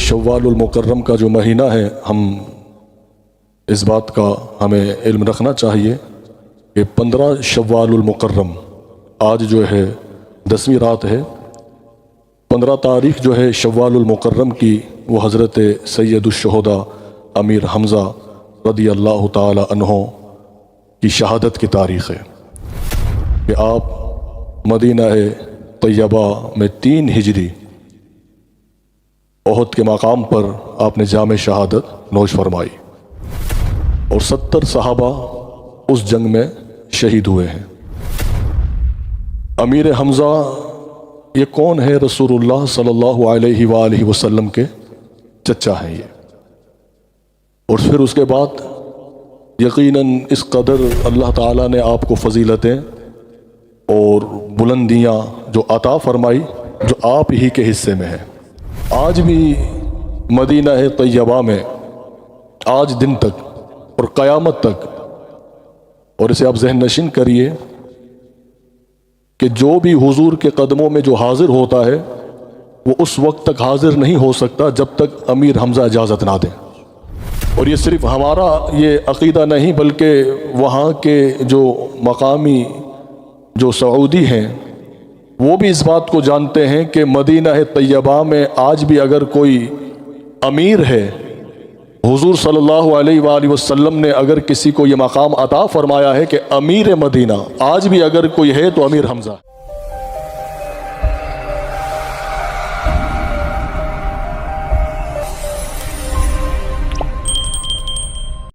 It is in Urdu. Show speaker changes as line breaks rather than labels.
شوال المکرم کا جو مہینہ ہے، ہم اس بات کا ہمیں علم رکھنا چاہیے کہ 15 شوال المکرم، آج جو ہے 10ویں رات ہے، 15 تاریخ جو ہے شوال المکرم کی، وہ حضرت سید الشہداء امیر حمزہ رضی اللہ تعالی عنہ کی شہادت کی تاریخ ہے کہ آپ مدینہ طیبہ میں 3 ہجری احد کے مقام پر آپ نے جام شہادت نوش فرمائی اور 70 صحابہ اس جنگ میں شہید ہوئے ہیں۔ امیر حمزہ یہ کون ہے؟ رسول اللہ صلی اللہ علیہ وآلہ وسلم کے چچا ہیں یہ، اور پھر اس کے بعد یقیناً اس قدر اللہ تعالیٰ نے آپ کو فضیلتیں اور بلندیاں جو عطا فرمائی جو آپ ہی کے حصے میں ہیں۔ آج بھی مدینہ طیبہ میں آج دن تک اور قیامت تک، اور اسے آپ ذہن نشین کریے کہ جو بھی حضور کے قدموں میں جو حاضر ہوتا ہے وہ اس وقت تک حاضر نہیں ہو سکتا جب تک امیر حمزہ اجازت نہ دیں۔ اور یہ صرف ہمارا یہ عقیدہ نہیں، بلکہ وہاں کے جو مقامی جو سعودی ہیں وہ بھی اس بات کو جانتے ہیں کہ مدینہ طیبہ میں آج بھی اگر کوئی امیر ہے، حضور صلی اللہ علیہ وآلہ وسلم نے اگر کسی کو یہ مقام عطا فرمایا ہے کہ امیر مدینہ، آج بھی اگر کوئی ہے تو امیر حمزہ۔